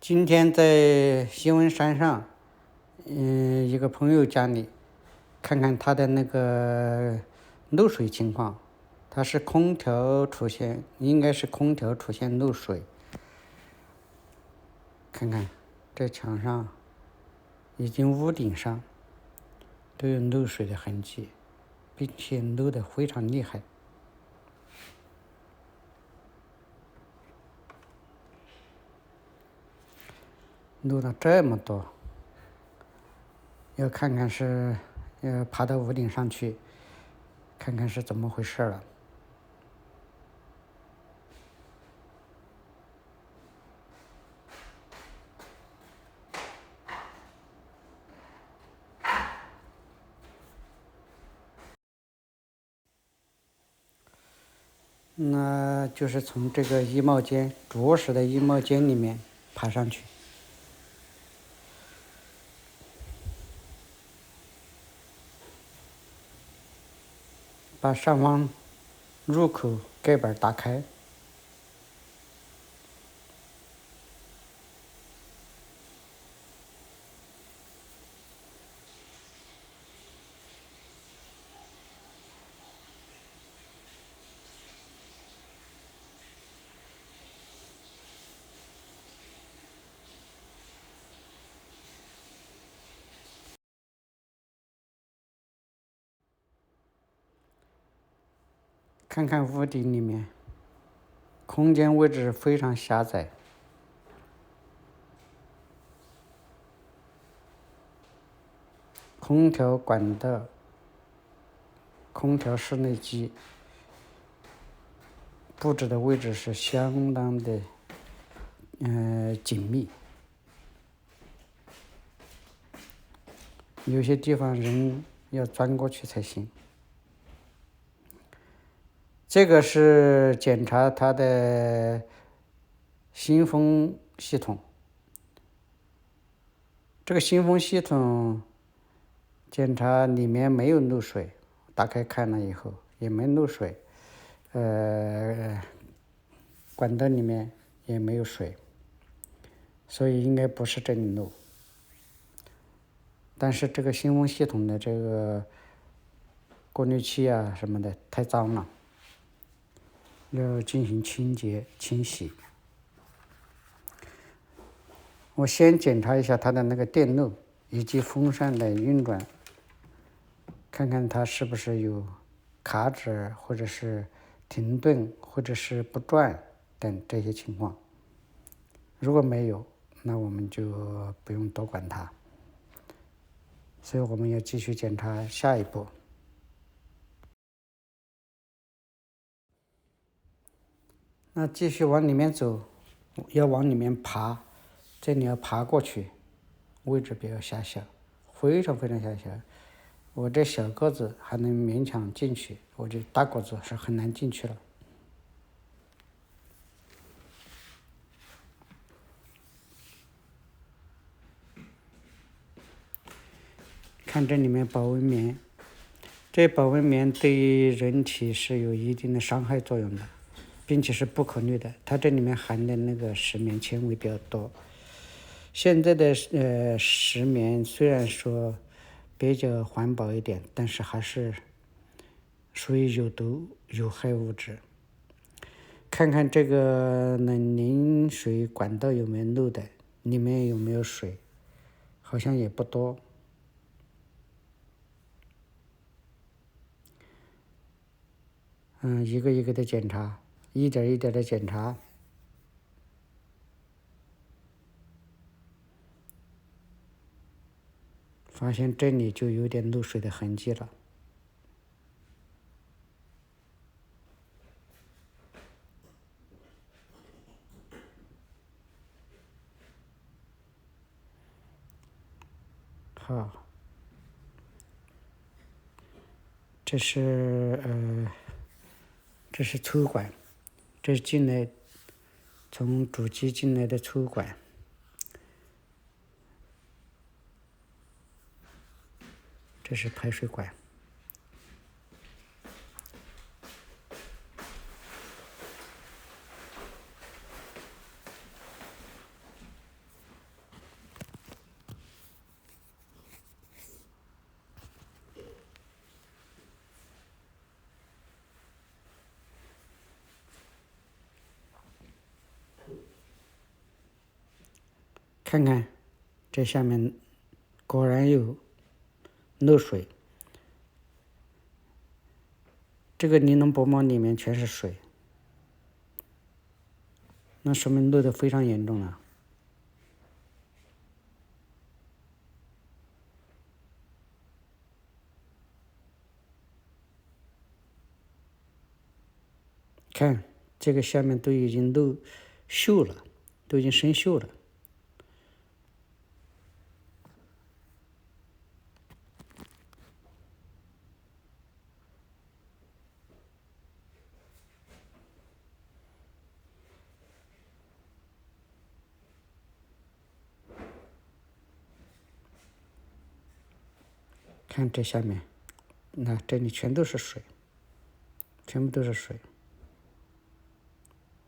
今天在新闻山上，一个朋友家里，看看他的那个漏水情况，他是空调出现，应该是空调出现漏水。看看这墙上，已经屋顶上都有漏水的痕迹，并且漏得非常厉害。漏了这么多，要看看是要爬到屋顶上去，看看是怎么回事了。那就是从这个衣帽间，主卧室的衣帽间里面爬上去，把上方入口盖板打开，看看屋顶里面，空间位置非常狭窄，空调管道、空调室内机布置的位置是相当的紧密，有些地方人要钻过去才行。这个是检查它的新风系统，这个新风系统检查里面没有漏水，打开看了以后也没漏水，管道里面也没有水，所以应该不是这里漏。但是这个新风系统的这个过滤器啊什么的太脏了，要进行清洁清洗。我先检查一下它的那个电路以及风扇的运转，看看它是不是有卡纸或者是停顿或者是不转等这些情况。如果没有，那我们就不用多管它。所以我们要继续检查下一步。那继续往里面走，要往里面爬，这里要爬过去，位置比较狭小，非常非常狭小。我这小个子还能勉强进去，我这大个子是很难进去了。看这里面保温棉，这保温棉对于人体是有一定的伤害作用的，并且是不可逆的。它这里面含的那个石棉纤维比较多。现在的石棉虽然说比较环保一点，但是还是属于有毒有害物质。看看这个冷凝水管道有没有漏的，里面有没有水，好像也不多。一个一个的检查，一点一点的检查，发现这里就有点漏水的痕迹了。好，这是这是抽管，这是进来从主机进来的抽管。这是排水管。看看这下面果然有漏水，这个尼龙薄膜里面全是水，那说明漏得非常严重了。看这个下面都已经漏锈了，都已经生锈了。看这下面，那这里全都是水，全部都是水，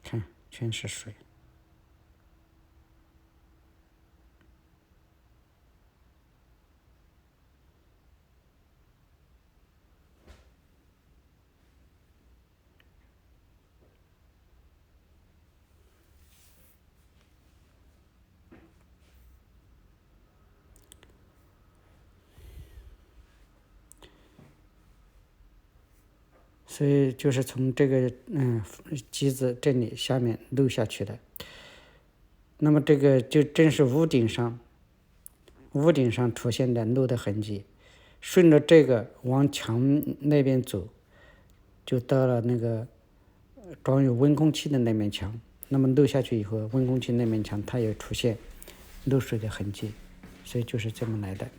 看全是水。所以就是从这个机子这里下面漏下去的。那么这个就正是屋顶上出现的漏的痕迹，顺着这个往墙那边走，就到了那个装有温空气的那面墙。那么漏下去以后，温空气那面墙它也出现漏水的痕迹，所以就是这么来的。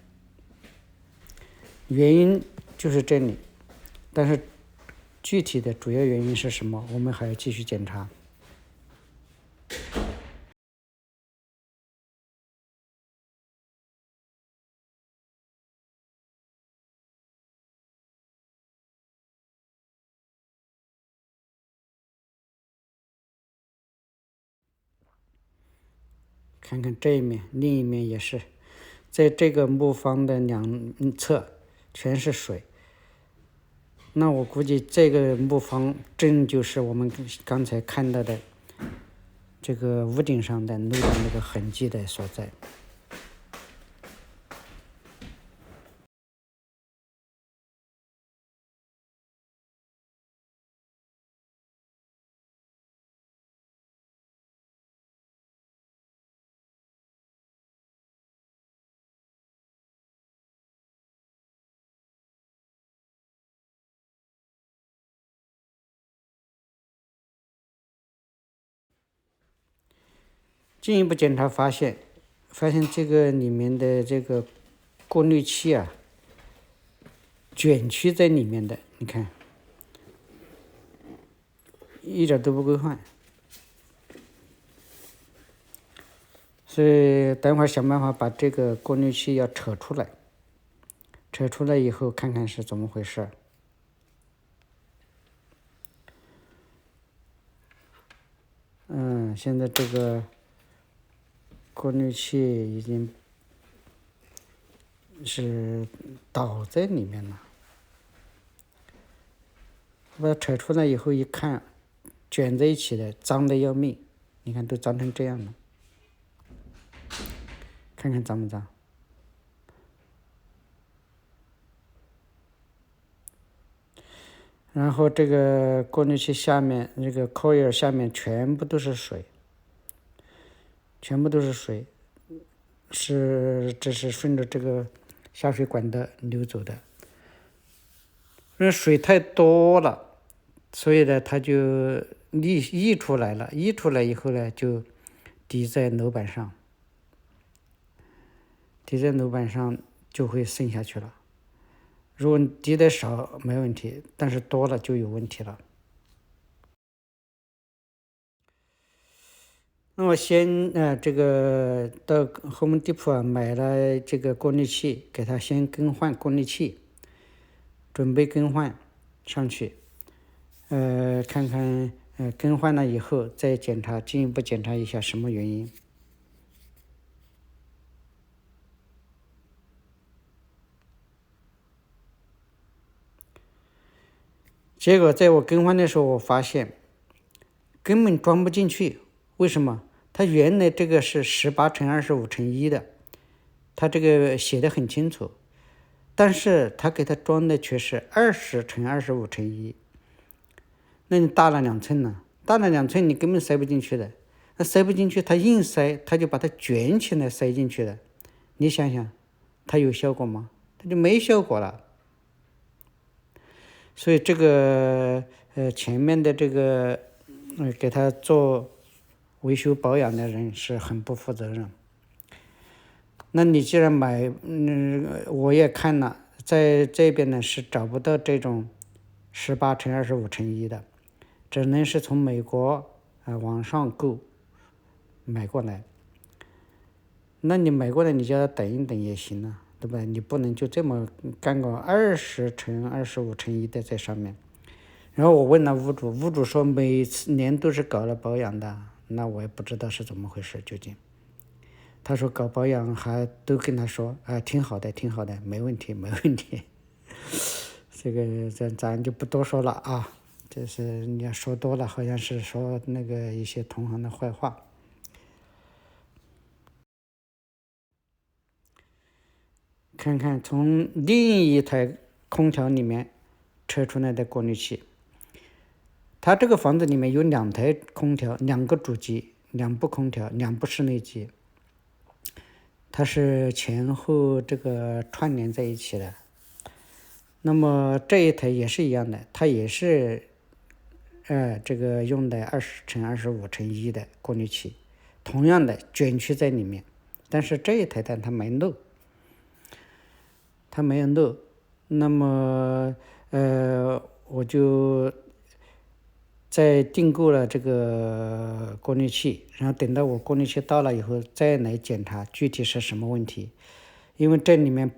原因就是这里，但是具体的主要原因是什么，我们还要继续检查。看看这一面，另一面也是，在这个木方的两侧全是水。那我估计这个木方正就是我们刚才看到的这个屋顶上的漏的那个痕迹的所在。进一步检查发现这个里面的这个过滤器啊，卷曲在里面的，你看，一点都不规范。所以等会儿想办法把这个过滤器要扯出来，扯出来以后看看是怎么回事。现在这个过滤器已经是倒在里面了，把它扯出来以后一看，卷在一起的，脏的要命，你看都脏成这样了，看看脏不脏？然后这个过滤器下面，这个 coil 下面全部都是水，全部都是水，这是顺着这个下水管道流走的。因为水太多了，所以呢，它就溢出来了。溢出来以后呢，就滴在楼板上，滴在楼板上就会渗下去了。如果滴的少没问题，但是多了就有问题了。那我先这个到Home Depot买了这个过滤器，给它先更换过滤器，准备更换上去。看看更换了以后再检查，进一步检查一下什么原因。结果在我更换的时候，我发现根本装不进去。为什么？它原来这个是18×25×1的，它这个写的很清楚，但是它给它装的却是20×25×1，那你大了2寸呢？大了2寸你根本塞不进去的，那塞不进去，它硬塞，它就把它卷起来塞进去的，你想想，它有效果吗？它就没效果了。所以这个前面的这个给他做维修保养的人是很不负责任。那你既然买，我也看了，在这边呢是找不到这种18×25×1的，只能是从美国网上买过来。那你买过来你就要等一等也行了，对不对？你不能就这么干个20×25×1的在上面。然后我问了屋主，屋主说每年都是搞了保养的，那我也不知道是怎么回事究竟。他说搞保养还都跟他说挺好的，挺好的，没问题，没问题。这个咱就不多说了啊，这是你要说多了，好像是说那个一些同行的坏话。看看从另一台空调里面测出来的过滤器，它这个房子里面有2台空调，2个主机，2部空调，2部室内机，它是前后这个串联在一起的。那么这一台也是一样的，它也是这个用的20×25×1的过滤器，同样的卷曲在里面，但是这一台它没漏。它没有漏，那么我就再订购了这个过滤器，然后等到我过滤器到了以后再来检查具体是什么问题，因为这里面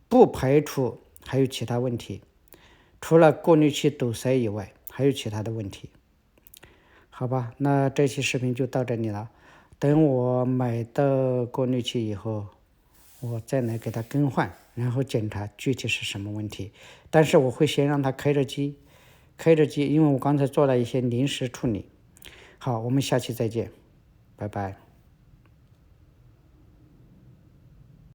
不排除还有其他问题，除了过滤器堵塞以外还有其他的问题。好吧，那这期视频就到这里了，等我买到过滤器以后我再来给它更换，然后检查具体是什么问题。但是我会先让它开着机，因为我刚才做了一些临时处理。好，我们下期再见，拜拜。